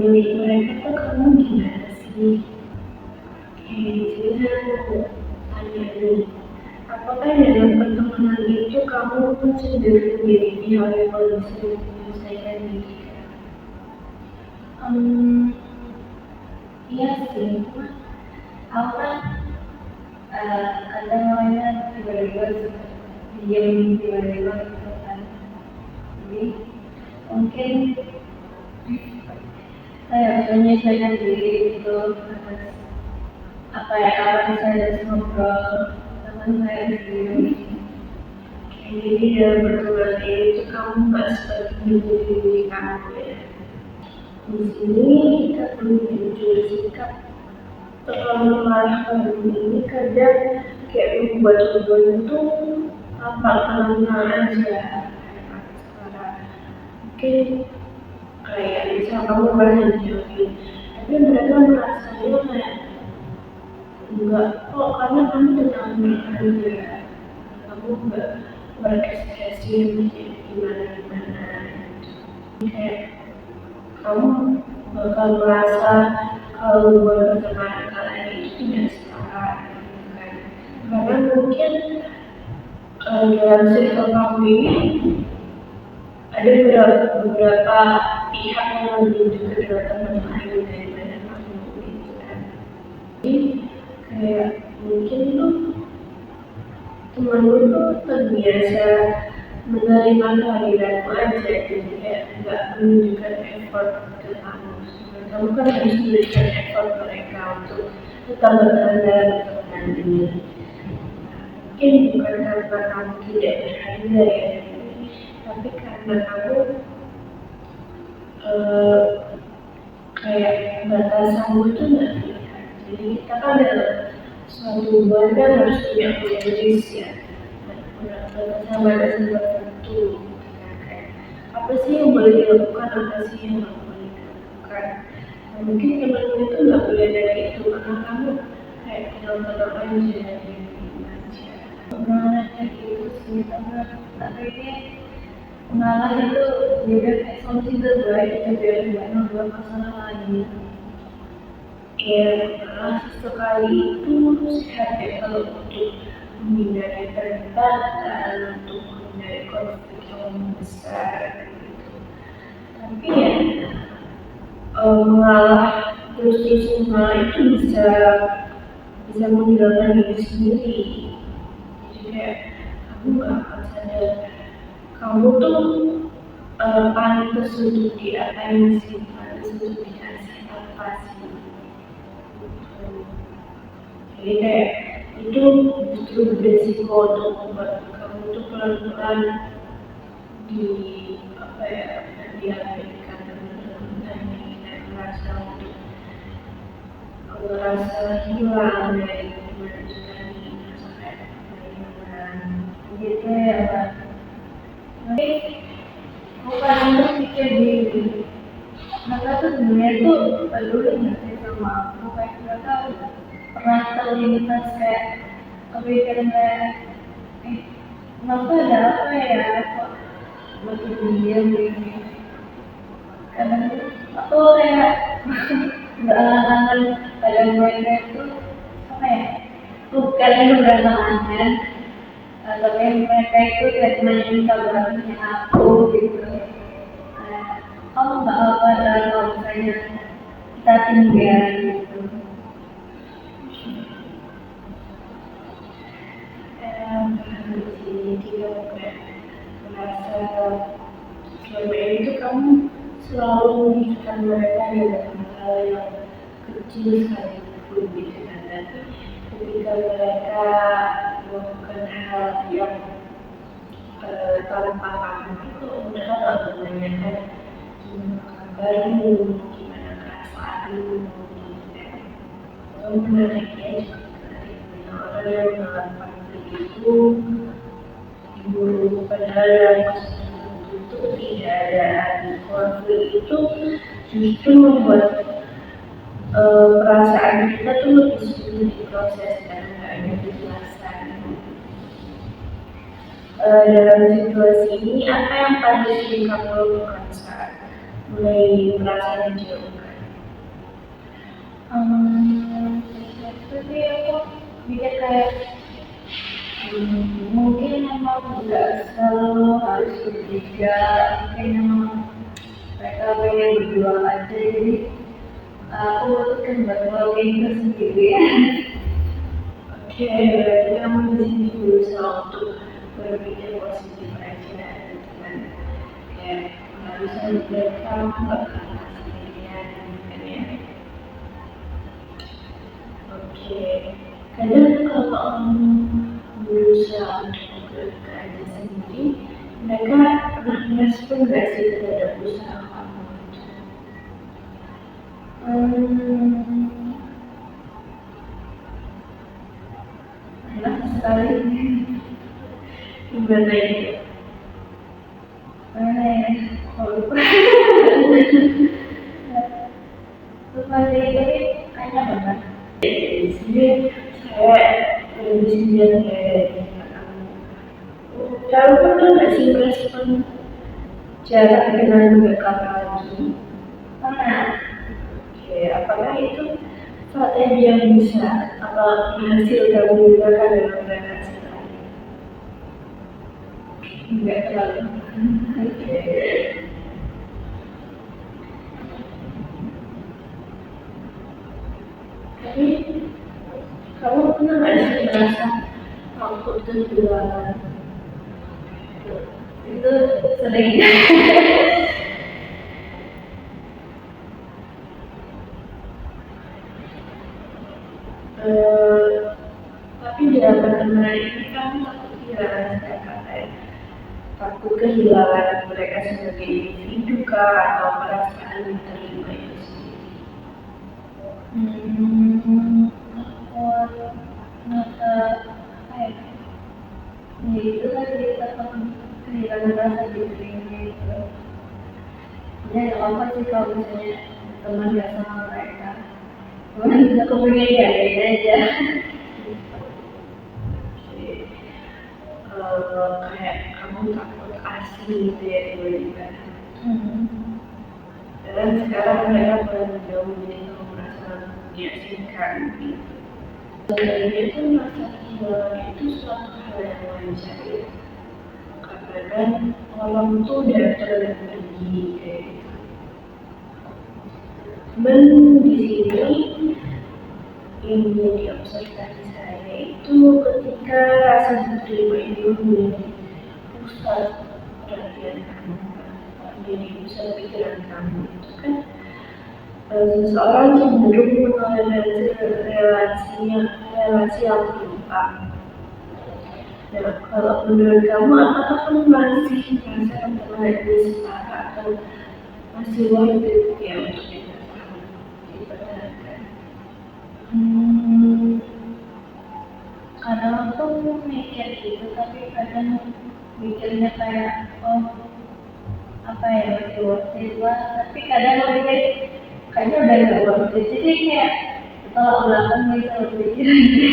memilih mereka tuh kamu gimana sih? Jadi aku tanya nih, apakah dalam pertemanan itu kamu cenderung menjadi pihak yang paling sering menyelesaikan diri? Iya sih, cuma aku kan kadang orangnya tiba-tiba suka diam tiba-tiba gitu kan. Jadi mungkin saya harus menyesuaikan diri gitu atas apa ya kawan saya ngobrol teman saya sendiri. Jadi dalam pertemanan itu kamu nggak seperti menjadi diri kamu ya. Di sini kita perlu menunjukkan sikap terlalu menyalahkan diri ini kadang kayak membuat hubungan itu tampak kenal aja. Mungkin kayak bisa kamu berhenti, tapi mereka merasanya kayak enggak kok karena kamu tenang aja, kamu enggak berekspresi gimana kayak kamu bakal merasa kalau berteman kalian itu tidak setara kan? Karena mungkin dalam circle kamu ini ada beberapa pihak yang lebih dekat dengan teman lain daripada kamu gitu kan. Jadi kayak mungkin tuh temanmu tuh terbiasa menerima kehadiranmu aja, jadi kayak nggak menunjukkan effort ke kamu. Kamu kan harus memberikan effort mereka untuk tetap bertahan dalam pertemanan ini. Mungkin bukan karena kamu tidak berharga ya, tapi karena kamu kayak batasanmu itu nggak terlihat. Jadi kita kan dalam suatu hubungan kan harus punya boundaries ya, batasan-batasan tertentu. Kayak apa sih yang boleh dilakukan, apa sih yang nggak boleh dilakukan. Nah, mungkin temanmu itu nggak boleh dari itu karena kamu kayak tenang-tenang aja aja. Mengalah kayak gitu sih, tapi ini mengalah itu juga kayak solusi terbaik gitu biar nggak nambah masalah lagi. Ya, sesekali itu sehat ya kalau untuk menghindari perdebatan, untuk menghindari konflik yang besar gitu. Tapi ya mengalah terus mengalah itu bisa menghilangkan diri sendiri. Jadi kayak kamu nggak akan sadar kamu tuh pantas untuk diapain sih, pantas untuk dikasih apa sih. Jadi kayak itu justru beresiko untuk membuat kamu tuh pelan-pelan di apa ya, diabaikan dan merasa untuk merasa hilang dari hubungan itu tadi, merasa kayak kehilangan Gitu ya Pak. Nanti bukan untuk pikir diri, mereka tuh sebenarnya tuh peduli nggak sih sama aku, kayak mereka pernah terlintas kayak kepikiran kayak kenapa ada apa ya kok begitu diam gini. Kadang aku kayak berangan-angan pada mereka itu apa ya, bukan berangan-angan tapi mereka itu kayak nanyain kabarnya aku gitu. Kamu nggak apa kalau misalnya kita tinggal gitu. Dia kayak merasa selama ini tuh kamu selalu memikirkan mereka dengan hal yang kecil sekalipun gitu kan. Tapi ketika mereka melakukan hal yang tanpa kamu itu mereka nggak menanyakan gimana kabarmu, gimana perasaanmu gitu. Kamu menarik ya juga orang yang melakukan begitu ibu padahal yang itu tidak ada konflik itu justru membuat perasaan kita tuh lebih sulit diproses dan nggak ada kejelasan. Dalam situasi ini apa yang paling sering kamu lakukan saat mulai merasa dijauhkan? Tapi aku mikir kayak mungkin emang nggak selalu harus bertiga, mungkin emang mereka pengen berdua aja, jadi aku memutuskan buat ngelakuin itu sendiri. Oke, berarti kamu di sini berusaha untuk berpikir positif aja, gitu kan? Kayak nggak bisa dibilang kamu nggak pernah sendirian, gitu kan ya? Oke, kadang kalau kamu berusaha untuk bergerak aja sendiri, mereka merespon nggak sih terhadap usaha kamu? Enak sekali. Gimana ini? Mana ya? Kalau lupa. Lupa ini kayaknya benar. Di sini saya lebih sendirian kayak kamu. Kamu pernah nggak sih merespon cara kenal mereka lagi? Mana? Oke, apakah itu strategi yang bisa atau berhasil kamu gunakan dalam relasi tadi? Enggak terlalu. Oke. Tapi kamu pernah nggak sih merasa takut kehilangan? Itu sering. Tapi dalam pertemuan ini kamu takut kehilangan mereka, kayak takut kehilangan mereka sebagai individu kah atau perasaan diterima itu sendiri? Aku merasa apa ya? Ya itu tadi takut kehilangan rasa diri gitu. Ya nggak apa sih kalau misalnya teman nggak sama mereka. Cuman aku pengen diadain aja. Kayak kamu takut asing gitu ya tiba-tiba. Dan sekarang mereka mulai menjauh jadi kamu merasa diasingkan gitu. Sebenarnya itu merasa kehilangan itu suatu hal yang wajar ya. Karena kan orang tuh datang dan pergi kayak gitu. Cuman di sini yang menjadi observasi saya itu ketika rasa diterima itu menjadi pusat perhatian kamu, menjadi pusat pikiran kamu itu kan seseorang cenderung mengalami relasi yang berubah. Nah, kalau menurut kamu apakah kamu masih merasa telah setara atau masih worth it ya untuk dipertahankan? Kadang aku mikir gitu, tapi kadang mikirnya kayak apa ya, masih worth it lah, tapi kadang aku mikir kayaknya udah nggak worth it, jadi kayak setelah belakang gitu pikirannya.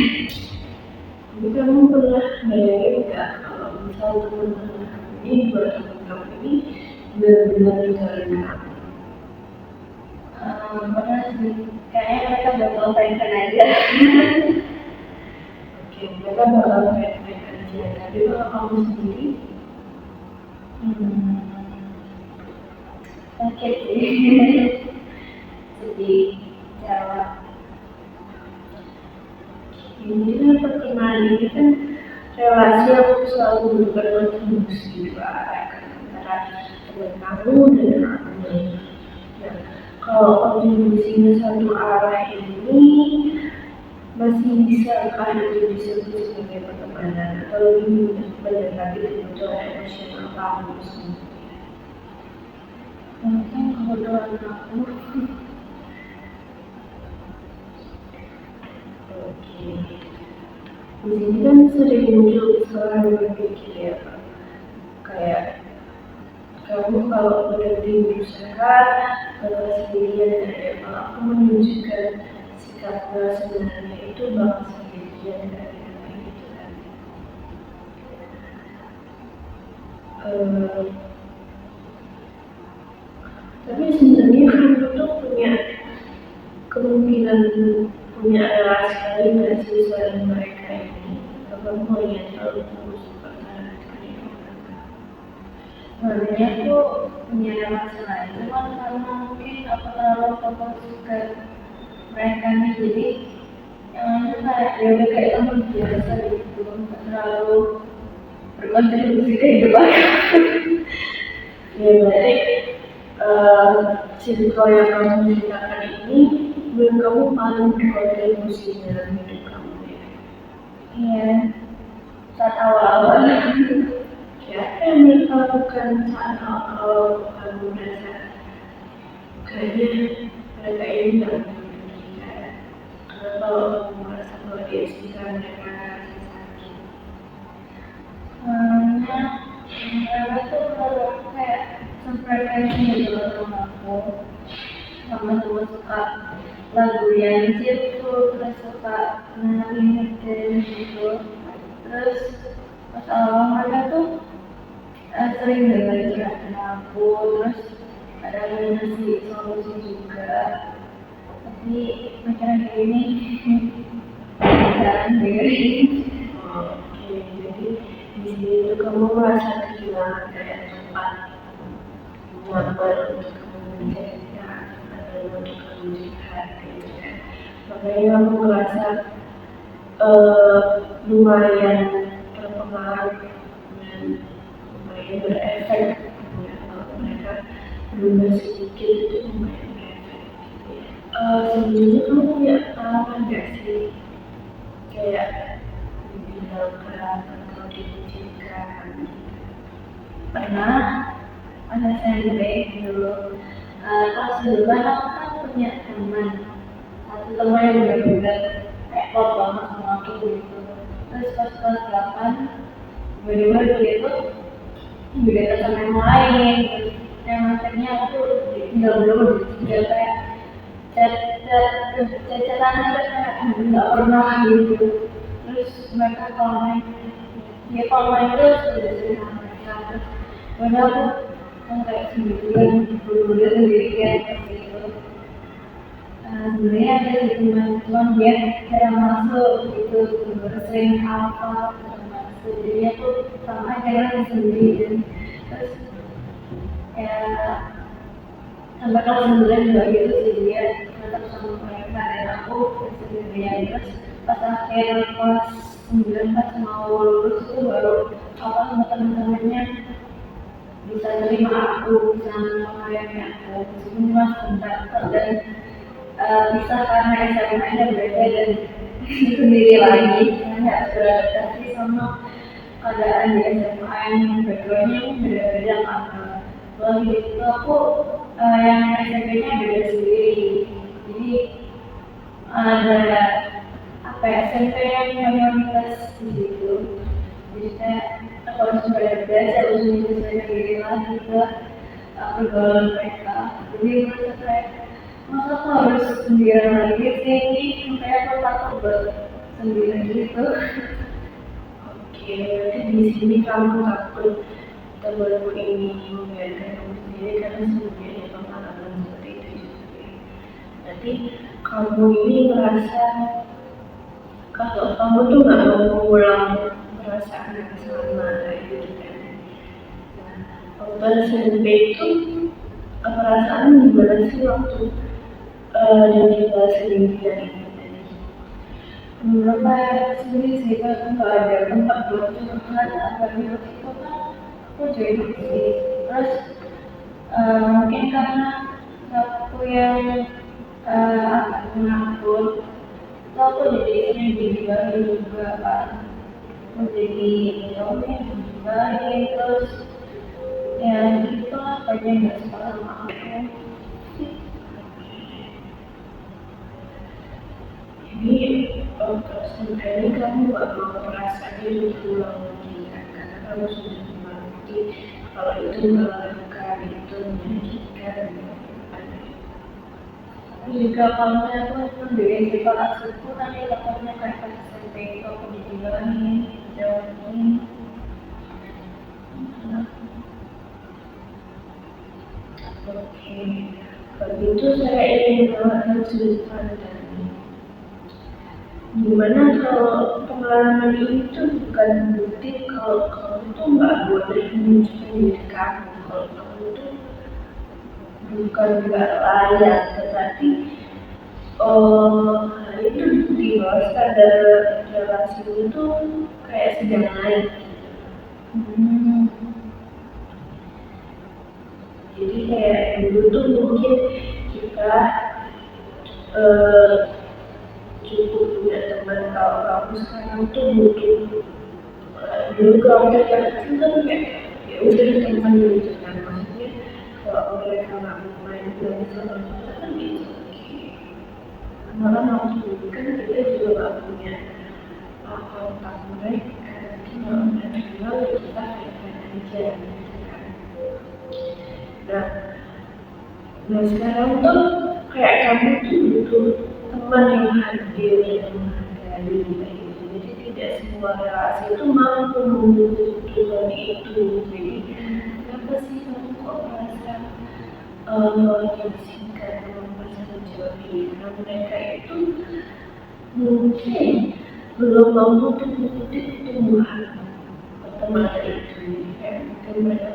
Jadi kamu pernah bayangin nggak kalau misal teman-teman kamu ini, dua teman kamu ini benar-benar ninggalin kamu? Pernah sih, kayaknya mereka bakal pengen aja. Oke, mereka bakal baik-baik aja. Tapi kalau kamu sendiri, Sakit sih. Sedih, kecewa. ini kan pertemanan ini kan relasi yang selalu berkontribusi dua arah kan, antara teman kamu dan aku. Nah, kalau kontribusinya satu arah ini masih bisakah itu disebut sebagai pertemanan atau lebih mudah mendekati kebutuhan emosional kamu sendiri? Mungkin kebetulan aku. Oke. Di sini kan sering muncul kesalahan berpikir ya, Pak. Kayak kamu kalau berhenti berusaha bakal sendirian, dan kalau aku menunjukkan sikapnya sebenarnya itu bakal sendirian dan kayak gitu kan. Tapi sebenarnya kamu tuh punya kemungkinan punya relasi dengan siswa mereka ini, kamu yang terlalu bagus seperti sebenarnya aku punya relasi lain, cuman karena mungkin aku terlalu fokus ke mereka nih, jadi yang lain tuh kayak ya udah kayak teman biasa gitu, nggak terlalu berkontribusi ke hidup aku. Ya berarti circle yang kamu ceritakan ini menurut kamu paling berkontribusi dalam hidup kamu ya? Iya, saat awal-awal. Ya, apa yang menurut kamu bukan saat awal kamu merasa kayaknya mereka ini nggak peduli kita. Kenapa kamu merasa bahwa di sekitar mereka sakit? Karena mereka tuh baru kayak sefrekuensi gitu loh sama aku, sama suka lagu yang gitu, terus suka ngingetin gitu. Terus pas awal mereka tuh sering dengerin curhatan aku, terus ada ngasih solusi juga. Tapi akhir-akhir ini jarang dengerin. Oke, jadi di sini itu kamu merasa kehilangan kayak tempat nyaman untuk kamu mencerita atau untuk kamu curhat gitu kan. Makanya kamu merasa lumayan terpengaruh dan lumayan berefek ya, kalau mereka berubah sedikit itu lumayan berefek gitu ya. Sebelumnya kamu punya pengalaman gak sih kayak dibilangkan atau dikucilkan? Pernah ada SMP dulu, kelas 2 aku kan punya teman, satu teman yang benar-benar kayak klop banget sama aku gitu. Terus pas kelas 8 tiba-tiba dia tuh juga deket sama yang lain, terus yang akhirnya aku tinggal dulu, dia kayak chat-chatan aja kayak nggak pernah gitu. Terus mereka kalau main, dia kalau main terus udah sering sama mereka. Terus udah aku kan kayak sendirian, bener-bener sendirian kayak gitu. Sebenarnya ada di teman, cuman dia jarang masuk gitu, bener-bener sering apa jarang masuk. Jadi aku sama aja sendiri. Terus ya sampai kelas 9 juga gitu sih, dia tetap sama mereka dan aku sendirian. Terus pas akhir kelas 9 pas mau lulus itu baru apa sama teman-temannya bisa terima aku, bisa mengayomi aku meskipun cuma sebentar dan bisa karena SMA nya berbeda dan sendiri lagi, saya harus beradaptasi sama keadaan di SMA yang keduanya beda-beda kan. Lalu itu aku yang SMP-nya beda sendiri, jadi ada apa ya, SMP yang mayoritas di situ, jadi saya aku harus beradaptasi, harus menyesuaikan diri lagi ke pergaulan mereka. Jadi menurut saya masa aku harus sendirian lagi sih, kayak aku takut buat sendirian gitu. Oke, berarti di sini kamu takut temanmu ini membiarkan kamu sendiri karena sebelumnya ada pengalaman seperti itu juga. Berarti kamu ini merasa kalau kamu tuh nggak mau mengulang perasaan yang sama kayak gitu kan. Nah, waktu SMP itu perasaan gimana sih waktu dan tinggal sendirian ini tadi? Menurut saya sendiri sih kan nggak ada tempat buat curhat, apalagi waktu itu kan aku jadi sih. Terus mungkin karena aku yang agak mengatur, so aku jadi baru juga kan, aku jadi ngomongin baik, terus ya gitu lah, apa aja yang nggak suka sama aku. Jadi untuk sementara ini kamu nggak mau perasaan itu diulang lagi kan? Karena kamu sudah mengerti kalau itu melelahkan, itu menyakitkan. Jika kamu aku sendiri di kelas itu nanti letaknya kayak pas SMP itu aku dibilangin, dijawabin. Oke, Sebab itu saya ingin menawarkan sudut pandang. Gimana kalau pengalaman ini tuh bukan bukti kalau kamu tuh nggak boleh menunjukkan diri kamu, kalau kamu tuh bukan nggak layak, tetapi hal itu bukti bahwa standar relasi itu kayak sedang naik. Jadi kayak dulu tuh mungkin kita cukup punya teman, kalau kamu sekarang tuh butuh dulu kalau kita kecil kan kayak ya udah teman gitu kan, maksudnya kalau mereka nggak mau main film sama kita kan gitu. Malah waktu dulu kan kita juga nggak punya kontak mereka, kalau mereka bilang ya kita kayak aja gitu kan. Nah sekarang tuh kayak kamu tuh butuh teman yang hadir dan menghargai kayak gitu. Jadi tidak semua relasi itu mampu memenuhi kebutuhan itu. Jadi kenapa sih kamu kok merasa diasingkan dengan pasangan jauh ini? Karena mereka itu mungkin belum mampu untuk mengikuti pertumbuhan pertemanan itu. Kayak mungkin mereka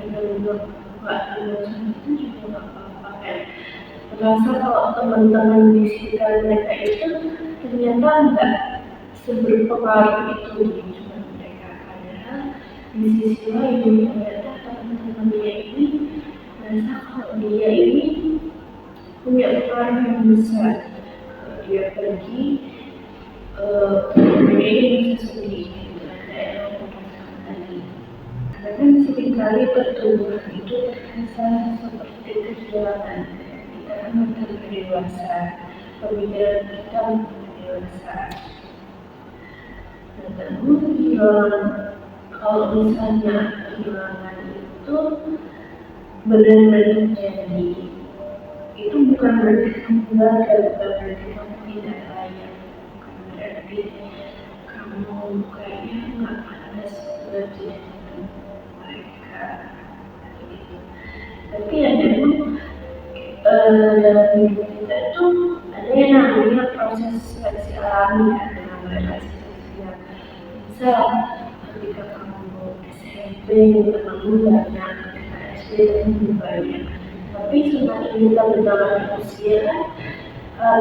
belum nggak itu juga nggak apa-apa kan. Merasa kalau teman-teman di sekitar mereka itu ternyata nggak seberpengaruh itu di kehidupan mereka, padahal di sisi lain ternyata teman-temannya ini merasa kalau dia ini punya pengaruh yang besar. Kalau dia pergi dia ini bisa sedih gitu, ada yang merasakan tadi. Karena kan seringkali pertumbuhan itu terasa seperti kehilangan. Kita kan menjadi dewasa, pemikiran kita menjadi dewasa. Dan kemudian kalau misalnya kehilangan itu benar-benar terjadi, itu bukan berarti kamu gagal, bukan berarti kamu tidak layak, bukan berarti kamu kayaknya nggak pantas belajar mereka gitu. Tapi ya memang dalam hidup kita itu ada yang namanya proses seleksi alami kan, dalam relasi sosial. Misal ketika kamu SMP kamu banyak, ketika SD kamu banyak, tapi semakin kita bertambah usia kan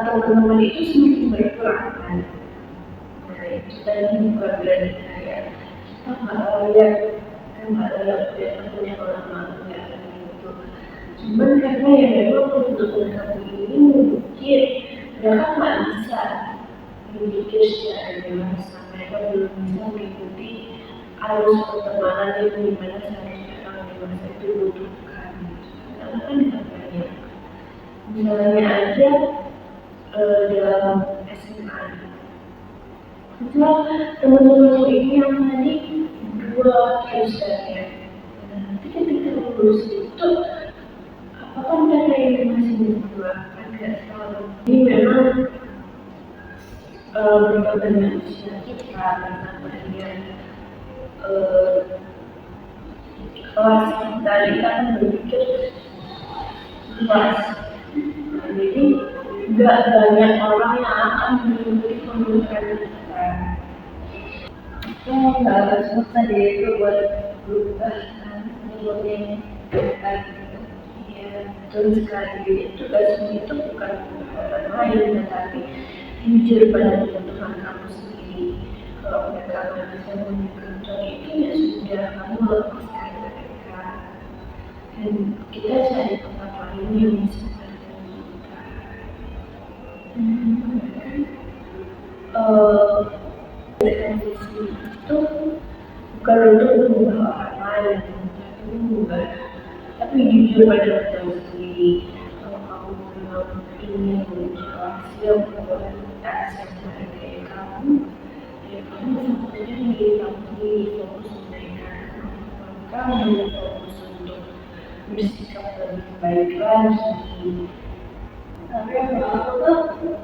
teman-teman itu semakin berkurang kan. Nah itu tadi bukan berarti kayak nggak layak punya orang enggak gitu. Cuman karena ya memang kebutuhan kamu ini mungkin mereka nggak bisa berpikir secara dewasa, mereka belum bisa mengikuti arus pertemanan yang dimana seharusnya orang dewasa itu butuhkan. Karena kan nggak banyak. Misalnya aja dalam SMA, misal teman-teman ini yang tadi dua jurusan ya, nanti ketika lulus itu apakah mereka yang masih berdua agak selalu ini memang berkaitan dengan usia kita, berkaitan dengan kelas kita kan berpikir luas. Nah, jadi nggak banyak orang yang akan mengikuti pemikiran kita. Itu nggak akan susah deh itu buat berubah kan, buat yang dekat gitu. Ya betul sekali. Tugas itu bukan orang lain, tetapi jujur pada kebutuhan kamu sendiri. Kalau mereka nggak bisa menunjukkan itu ya sudah, kamu lepaskan mereka. Dan kita cari tempat lain yang bisa menghargai kita. Dengan visi itu bukan untuk mengubah orang lain, tapi jujur pada diri sendiri. Kalau kamu memang ingin menjadi yang berkualitas yang menghargai kamu, ya kamu fokusnya di diri kamu sendiri, fokus menaikkan kemampuan kamu, fokus untuk bersikap lebih baik lagi. Tapi yang aku tuh